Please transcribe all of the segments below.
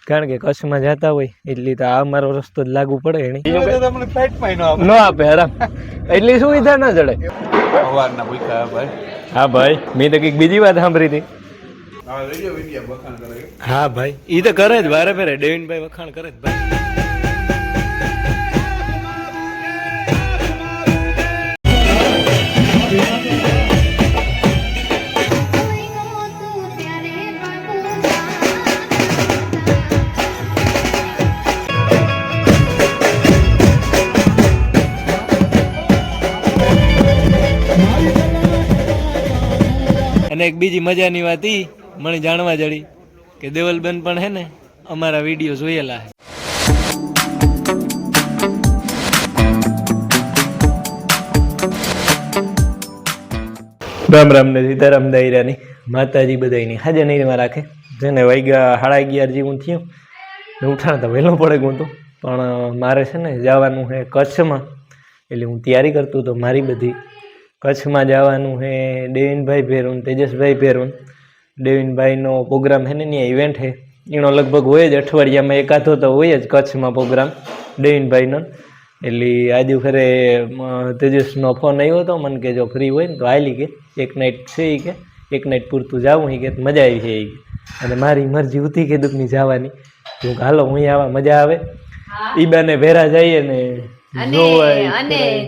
કારણ કે કચ્છમાં જતા હોય એટલે તો આ મારો રસ્તો જ લાગુ પડે એની ન આપે આરામ એટલી સુવિધા ના જડે. હા ભાઈ મેં તો કંઈક બીજી વાત સાંભળી હતી. હા ભાઈ એ તો કરે જ વારે ફેરે ડેવિનભાઈ વખાણ કરે જ ભાઈ. અને એક બીજી મજાની વાત ઈ મને જાણવા જડી કે દેવલબેન પણ હે ને અમારા વિડીયો જોયેલા હે. રામ રામ ને સીતારામ દાયરાની માતાજી બધાની હાજર નહીં રાખે. જેને વાગ્યા 11:30 જેવું થયું ને ઉઠાણ તો વહેલો પડે ગયું હતું પણ મારે છે ને જવાનું છે કચ્છમાં એટલે હું તૈયારી કરતો હતો મારી બધી. કચ્છમાં જવાનું છે ડેવિનભાઈ ભેરું તેજસભાઈ ભેરું. ડેવિનભાઈનો પ્રોગ્રામ છે ને ત્યાં ઇવેન્ટ છે એનો લગભગ હોય જ અઠવાડિયામાં એકાદો તો હોય જ કચ્છમાં પ્રોગ્રામ ડેવિનભાઈનો. એટલે આજે ખરે તેજસનો ફોન આવ્યો હતો મને કે જો ફ્રી હોય ને તો હાલી કે એક નાઇટ છે એ કે એક નાઇટ પૂરતું જાવું એ કે મજા આવી છે એ અને મારી મરજી હતી કે દુઃખની જવાની હું હાલો હું આવા મજા આવે ઈબાને ભેરા જઈએ ને અને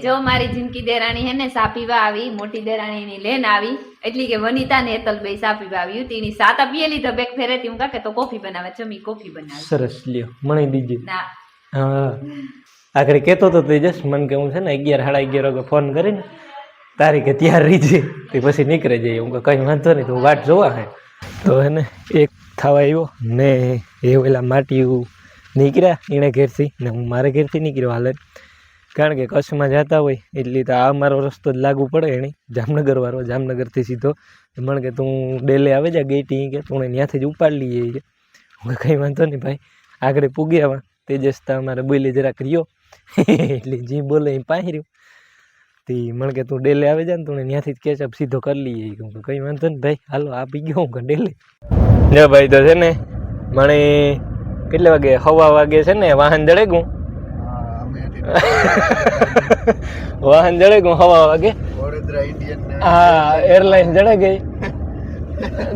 જો મારી જિંદગી દેરાણી હે ને સા પીવા આવી મોટી દેરાણી ની લેન આવી એટલે કે વનિતા ને હેતલભાઈ સા પીવા આવી હતી ની સા પીએલી તો બેક ફેરેતી હું કાકે તો કોફી બનાવે જમી કોફી બનાવે સરસ લ્યો મને દીજે ના હા આખરે કહેતો તો તેજસ મને કે હું છે ને 11:30 વાગે ફોન કરીને તારીખે તૈયાર રહીજે તે પછી નીકળે જઈએ હું કંઈ વાંધો નહીં તો વાટ જોવા હે તો હે ને એક થવા આવ્યો ને એ ઓલા માટી નીકળ્યા એણે ઘેરથી ને હું મારે ઘેરથી નીકળ્યો હાલે કારણ કે કચ્છમાં જતા હોય એટલે તો આ મારો રસ્તો જ લાગુ પડે એની જામનગર વાળો જામનગરથી સીધો મને કે તું ડેલે આવે જા ગેટી કે તું ત્યાંથી જ ઉપાડ લઈએ કે હું કંઈ વાંધો નહીં ભાઈ આગળ પૂગ્યા તેજસ તો અમારે બોલી જરાક રહ્યો એટલે જી બોલે એ પાહર્યું તે મને કે તું ડેલે આવે જા ને તું ત્યાંથી જ કેચઅપ સીધો કરી લઈએ હું કંઈ વાંધો ને ભાઈ હાલો આપી ગયો હું ડેલે જો ભાઈ તો છે ને મને કેટલા વાગે 6 વાગે છે ને વાહન જડે ગયું વાહન જડે ગયું 6 વાગે હા એરલાઇન્સ જડે ગઈ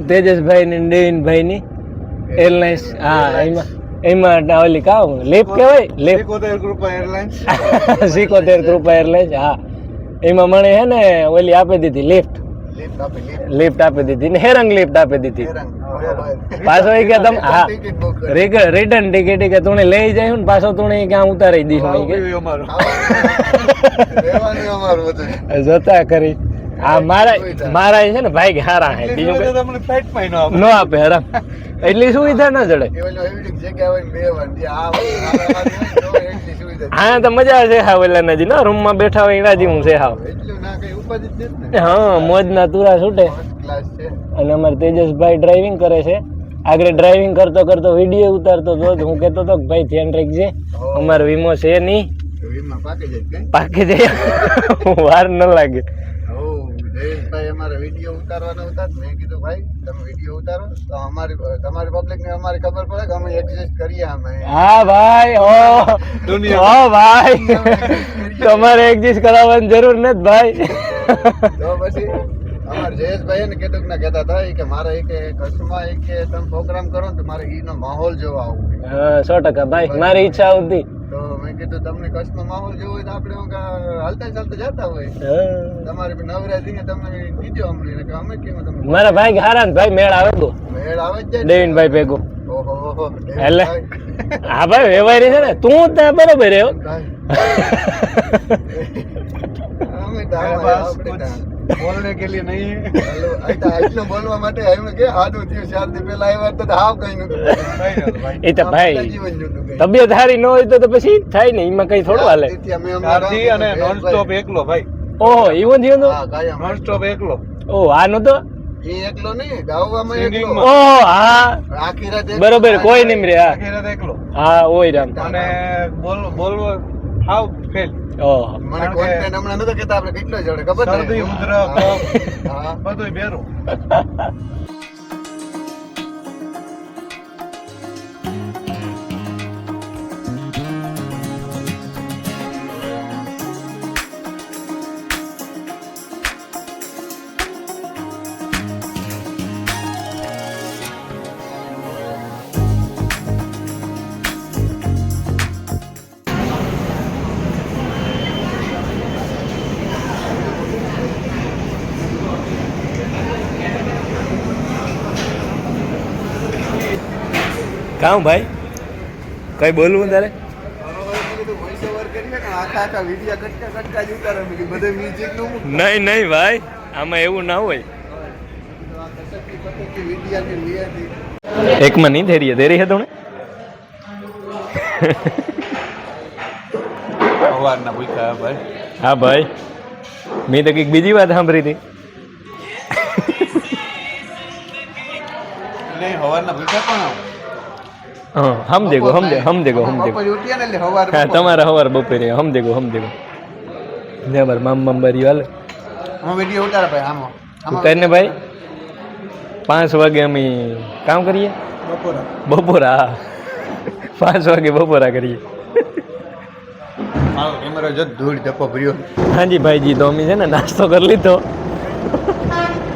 તેજસભાઈ ની ડેવિનભાઈ ની એરલાઇન્સ હા એમાં ઓલી કામ લેપ કહેવાય લેપ 70 કૃપા એરલાઇન્સ હા એમાં મને હે ને ઓલી આપી દીધી લિફ્ટ આપી દીધી ને હેરંગ લિફ્ટ આપી દીધી પાછો એ કે તમે હા રિટર્ન ટિકિટ કે તું લઈ જાય ને પાછો તું ક્યાં ઉતારી દઈશું જોતા કરી હા મારા છે ને ભાઈ હારા હે બીજું ન આપે હરામ એટલી સુવિધા ના જડે હા તો મજા છે હા ઓલા નજી ના રૂમ માં બેઠા હોય એના જેવું છે હા હા મોજ ના તુરા છૂટે અને અમારે તેજસભાઈ ડ્રાઇવિંગ કરે છે આગળ ડ્રાઇવિંગ કરતો કરતો વિડીયો ઉતારતો તો હું કહેતો હતો કે ભાઈ ધ્યાન રાખજે અમારો વીમો છે નહીં પાકે જાય વાર ન લાગે અમારે વિડીયો ઉતારવાના હતા મેં કીધું ભાઈ તમે વિડીયો ઉતારો તો તમારી પબ્લિક ને અમારી ખબર પડે કે અમે એડજસ્ટ કરીએ અમે હા ભાઈ ઓ ભાઈ તમારે એડજસ્ટ કરાવવાની જરૂર નથી ભાઈ તો પછી અમારે જયેશભાઈ ને કેટલુંક ના કહેતા હતા કે મારે એક કચ્છમાં એક તમે પ્રોગ્રામ કરો ને તો મારે ઈનો માહોલ જોવા આવવું 100% ભાઈ મારી ઈચ્છા હતી તો મેં કીધું તમને કચ્છનો માહોલ જોવો હોય તો આપણે હાલતા ચાલતા જતા હોય તમારી નવરાત્રી ને તમને કીધું અમને અમે કેવું તમને મારા ભાઈ હારા ને ભાઈ મેળ આવે તો મેળ આવે જ ડેવિનભાઈ ભેગો ઓહો એટલે હા ભાઈ વ્યવહારી છે ને તું ત્યાં બરોબર રહ્યો અમે બોલને કે લીએ નહીં એટલું બોલવા માટે એમ કે હાડું થયું 4 દી પહેલા આવ્યા તો હાવ કઈ નતું એ તો ભાઈ તબિયત સારી ન હોય તો પછી થાય ને એમાં કઈ થોડું હાલે અને નોન સ્ટોપ એકલો ભાઈ ઓહો એવું થયું તો નોન સ્ટોપ એકલો ઓ આ નતો એ એકલો નહીં ગાવામાં એકલો ઓહો હા આખી રાત બરોબર કોઈ નહીં રે હા આખી રાત એકલો હા ઓય રામ અને બોલવો હાવ ફેલ મને કોન્ટેન્ટ હમણાં નતો કહેતા આપણે કેટલો જડે ખબર છે શરદી ઉધરસ હા બધું બેરું કામ ભાઈ કઈ બોલવું તારે આખા વિડિયા કટકા જ ઉતારે બધે મ્યુઝિક નું નહીં નહીં ભાઈ આમાં એવું ના હોય એકમાં નહીં ધેરી ધેરી હતું ને સવારના ભૂખ્યા ભાઈ હા ભાઈ મેં તો કંઈક બીજી વાત સાંભળી હતી નહીં સવારના ભૂખ્યા હા સમજેગો સમજેગો હા તમારા હવાર બપોરે સમજેગો ને બર મામ બરી હાલે વિડીયો ઉતારે ભાઈ આમાં કરીને ભાઈ 5 વાગે અમે કામ કરીએ બપોરા હા 5 વાગે બપોરા કરીએ કેમેરો જો ધૂળ ધપ્પો ભર્યો હાજી ભાઈજી તો અમે છે ને નાસ્તો કરી લીધો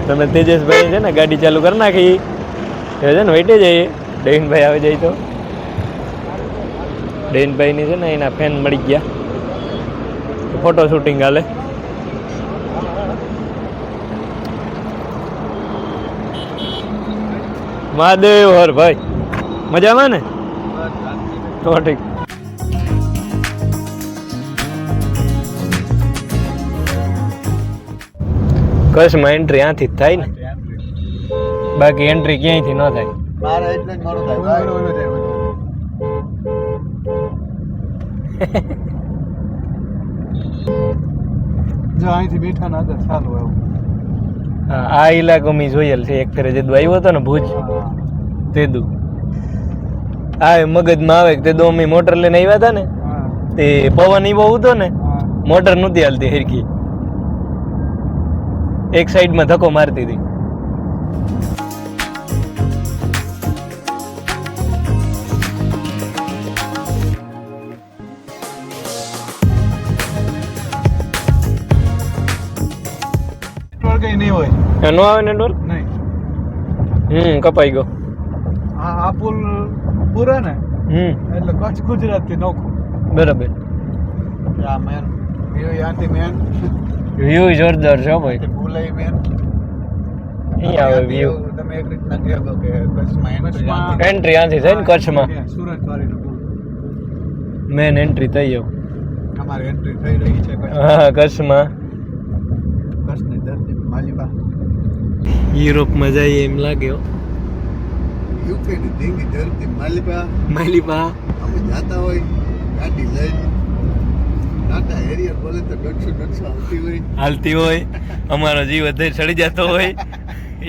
તમે તેજસભાઈ છે ને ગાડી ચાલુ કરી નાખી એ છે ને વેટે જઈએ ડેનભાઈ આવી જાય તો ડેનભાઈની છે ને એના ફેન મળી ગયા ફોટો શૂટિંગ હાલે મહાદેવ હર ભાઈ મજામાં ને તો ઠીક કચ્છમાં એન્ટ્રી આથી જ થાય ને બાકી એન્ટ્રી ક્યાંયથી ન થાય મારે એટલે જ મોડું થાય જો અહીંથી બેઠા ના આગળ ચાલુ આવું હા આ ઇલાકો મેં જોયેલ છે એક ફેરે જે આવ્યો હતો ને ભુજ તે દુ આ મગજમાં આવે તે દો અમે મોટર લઈને આવ્યા હતા ને તે પવન એવો હતો ને મોટર નહોતી હાલતી હરખી એક સાઈડમાં ધક્કો મારતી હતી કઈ નહીં હોય નો આવે નેટવર્ક નહીં કપાઈ ગયો આ પુલ પૂરા ને એટલે કચ્છ ગુજરાત થી નોખું બરાબર આ મેન વ્યૂ યાંથી મેન વ્યૂ જોરદાર છે ભાઈ પુલ આઈ મેન અહીં આવે વ્યૂ તમે એક રીતના કહેવો કે કચ્છમાં એન્ટ્રી આથી થાય ને કચ્છમાં સુરત વાળી મેન એન્ટ્રી થઈ ગયો અમારી એન્ટ્રી થઈ રહી છે હા કચ્છમાં કચ્છની ધરતી માલિબા યુરોપમાં જઈએ એમ લાગ્યો યુકે ની ધીંગી ધરતી માલિબા માલિબા અમે જાતા હોય ગાડી લઈને ટાટા હેરિયર બોલે તો 150 આવતી હોય હાલતી હોય અમારો જીવ અધેર ચડી જતો હોય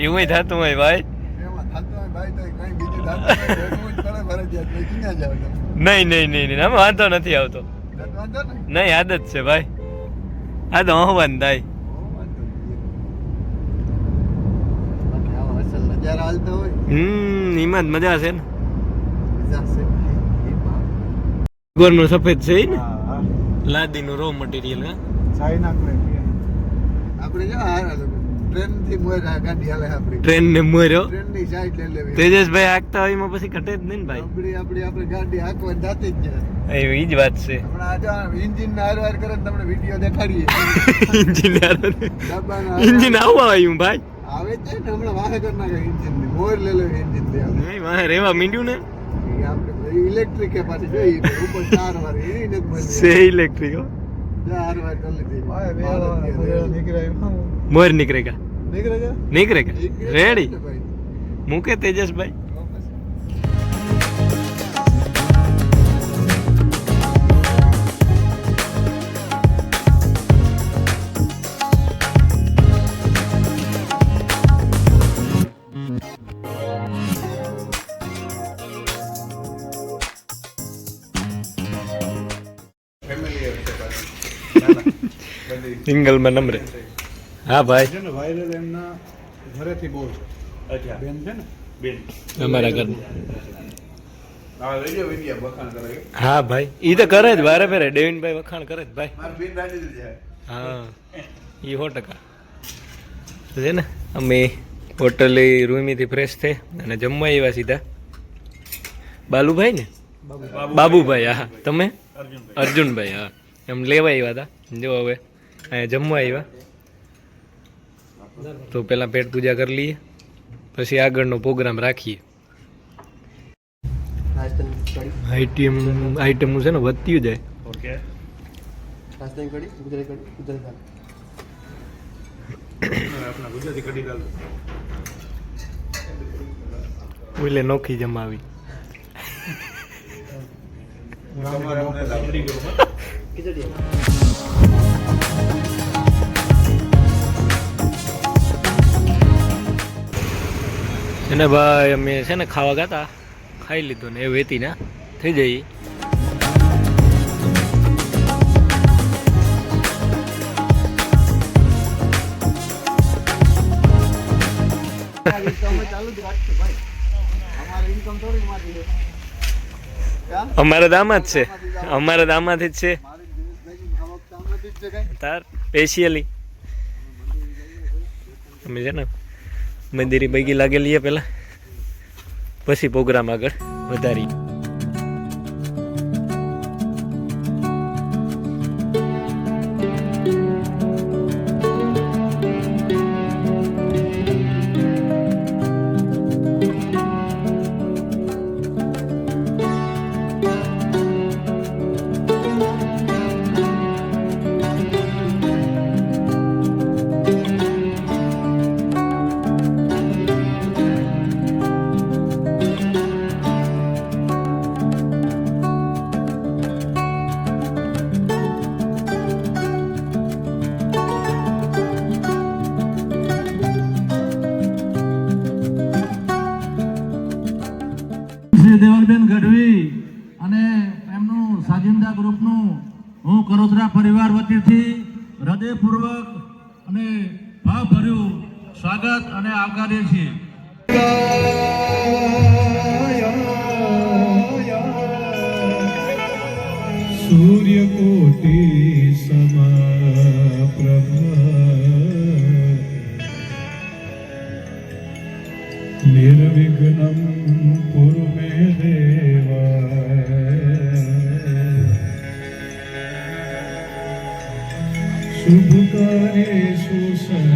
એવું થતું હોય ભાઈ એમાં થતું હોય ભાઈ તો કઈ બીજું થતું હોય પડે ફરજિયાત ભાઈ ક્યાં જાવ તમે નહીં આમાં વાંધો નથી આવતો વાંધો ને નહીં આદત છે ભાઈ આ તો આહવાન થાય બાકી આવા અસલ નજારા હાલતા હોય એમાં જ મજા છે ને મજા છે ગોરનું સફેદ છે ઈ ને હા લાદીનું રો મટીરિયલ હા ચાઇના આપણે જો ટ્રેન થી મોર ગાડી હાલે આપણી ટ્રેન ને મોર્યો ટ્રેન ની સાઈડ લઈ લેવી તેજસભાઈ આગતા હોય એમાં પછી ઘટે જ નહીં ને ભાઈ આપણી ગાડી હાંકવા જાતી જ જાય એવી જ વાત છે હમણાં આ જો એન્જિન ને હારવાર કરે ને તમને વિડીયો દેખાડીએ ઇન્જિન આવવા આવ્યું ભાઈ આવે છે ને હમણાં વાહે કરી નાખે એન્જિન ની મોર લઈ લે એન્જિન દે નહીં વાહ રેવા મીંડ્યું ને આપણે ઇલેક્ટ્રિક કે પાછી જોઈ ઉપર 4 વાર એની નથી બની સે ઇલેક્ટ્રિક 4 વાર કરી લીધી મોર નીકળેગા નીકળેગા નીકળેગા રેડી મૂકે તેજસભાઈ સિંગલમાં નંબરે હા ભાઈ છે ને વાયરલ એમના ઘરેથી બહુ અચ્છા બેન છે ને બેન અમારા ઘર આ વિડિયો બખાણ કરે હા ભાઈ ઈ તો કરે જ વારે ફેરે ડેવિનભાઈ વખાણ કરે જ ભાઈ મારી બેન રાજી છે હા ઈ 100% તો છે ને અમે હોટલે રૂમીથી ફ્રેશ થઈ અને જમવા આવ્યા સીધા બાલુભાઈ ને બાબુભાઈ હા તમે અર્જુનભાઈ હા એમ લેવા આવ્યા હતા જો હવે અહીંયા જમવા આવ્યા તો પહેલાં પેટ પૂજા કરી લઈએ પછી આગળનો પ્રોગ્રામ રાખીએ આઈટમ છે ને વધતી જાય. ઓકે આપણા ગુજરાતી કઢી દાલ ઓલે નોખી જમાવી. અને ભાઈ અમે છે ને ખાવા ગાતા ખાઈ લીધું ને એ વેતી ના થઈ જઈ. અમારા દામાદ છે, અમારા દામાથી જ છે તાર સ્પેશિયલી. અમે છે ને મંદિરી બૈગી લાગેલી પેલા, પછી પ્રોગ્રામ આગળ વધારી. દેવલબેન ગઢવી અને એમનું સાજિંદા ગ્રુપનું હું કરોદરા પરિવાર વતીથી હૃદયપૂર્વક અને ભાવભર્યું સ્વાગત અને આવકારીએ છીએ. સૂર્યકોટી સમપ્રભ નિર્વિઘ્નમ કુરુ મે દેવા શુભ કાર્યેષુ સર્વદા.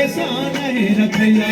कैसा नहीं रखिया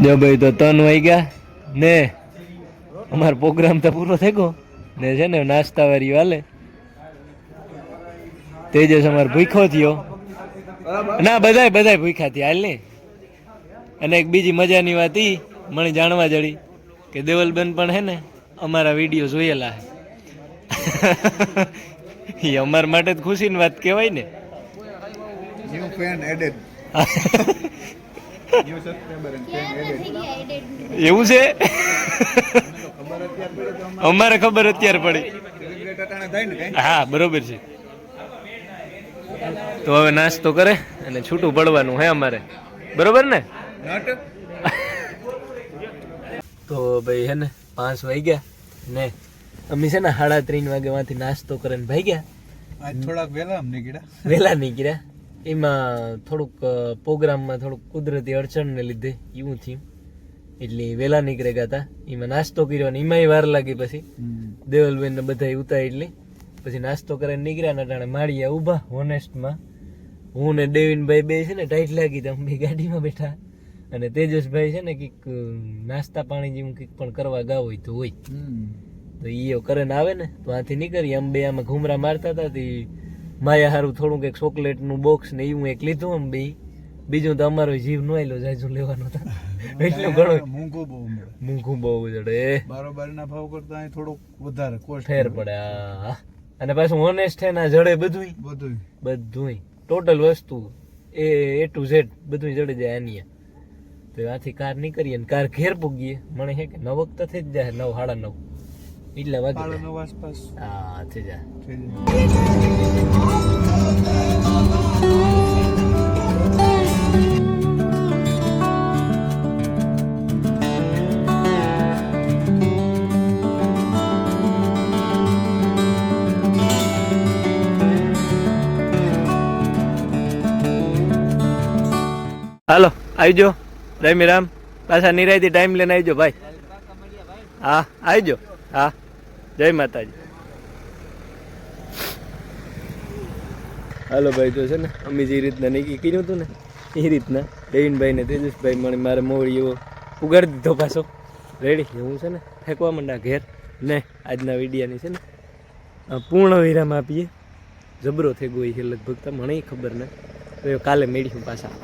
જો ભાઈ તો 3 વાગ્યા ને અમારો પ્રોગ્રામ તો પૂરો થઈ ગયો ને છે ને નાસ્તા વાળી હાલે તેજસ અમાર ભૂખ્યો થયો ના બધાય ભૂખ્યા થયા હાલ ને અને એક બીજી મજાની વાત ઈ મને જાણવા જડી કે દેવલબેન પણ હે ને અમારા વિડીયો જોયેલા હે એ અમાર માટે જ ખુશીની વાત કહેવાય ને new fan added new subscriber and fan added એવું છે અમારે ખબર અત્યારે પડી સેલિબ્રેટ અટાણે થાય ને કઈ હા બરોબર છે તો હવે નાસ્તો કરે અને છૂટું પડવાનું હે અમારે બરોબર ને નટ તો ભાઈ હે ને 5 વાગ્યા ને અમે છે ને 3:30 વાગ્યામાંથી નાસ્તો કરીને ભાગ્યા આજ થોડાક વહેલા અમને કીડા વહેલા નીકળ્યા એમાં થોડુંક પ્રોગ્રામમાં થોડુંક કુદરતી અડચણને લીધે એવું થયું એટલે વહેલા નીકળી ગયા હતા એમાં નાસ્તો કર્યો ને એમાંય વાર લાગી પછી દેવલબેન ને બધા ઉતારી એટલે પછી નાસ્તો કરીને નીકળ્યા ને અટાણે માળિયા ઊભા હોનેસ્ટમાં હું ને દેવીનભાઈ બે છે ને ટાઈટ લાગી તો અમે ગાડીમાં બેઠા અને તેજસભાઈ છે ને કંઈક નાસ્તા પાણી જેવું કંઈક પણ કરવા ગયા હોય તો હોય તો એ કરીને આવે ને તો આથી નીકળી અમે બે આમાં ઘૂમરા મારતા હતા તે માયા હારું થોડુંક એક ચોકલેટનું બોક્સ ને એવું એક લીધું આમ બે બીજું તો અમારો જીવ નો આયલો જાજુ લેવાનો હતો એટલું ઘણું મૂંઘું બહુ જડે બારોબારીના ભાવ કરતા અહીં થોડુંક વધારે કોસ્ટ ફેર પડે હા અને પાછું ઓનેસ્ટ છે ને જડે બધું ટોટલ વસ્તુ A to Z બધું જડે જાય આની તો આથી કાર નીકળીએ ને કાર ઘેર પૂગીએ મને હે કે 9 વખત થઈ જ જાય 9 સાડા 9 એટલા વાગે 9:30 આસપાસ હા થઈ જાય થઈ જાય. હાલો આવજો રામી રામ પાછા નિરાયથી ટાઈમ લઈને આવજો ભાઈ હા આવજો હા જય માતાજી હાલો ભાઈ તો છે ને અમે જે રીતના નહીં કીધું હતું ને એ રીતના દેવીનભાઈ ને તેજસભાઈ મને મારે મોવડી એવો ઉગાડી દીધો પાછો રેડી હું છે ને ફેંકવા માંડા ઘેર ને આજના વિડીયાની છે ને પૂર્ણ વિરામ આપીએ જબરો થઈ ગયો છે લગભગ તો મને ખબર ને તો કાલે મેળ્યું પાછા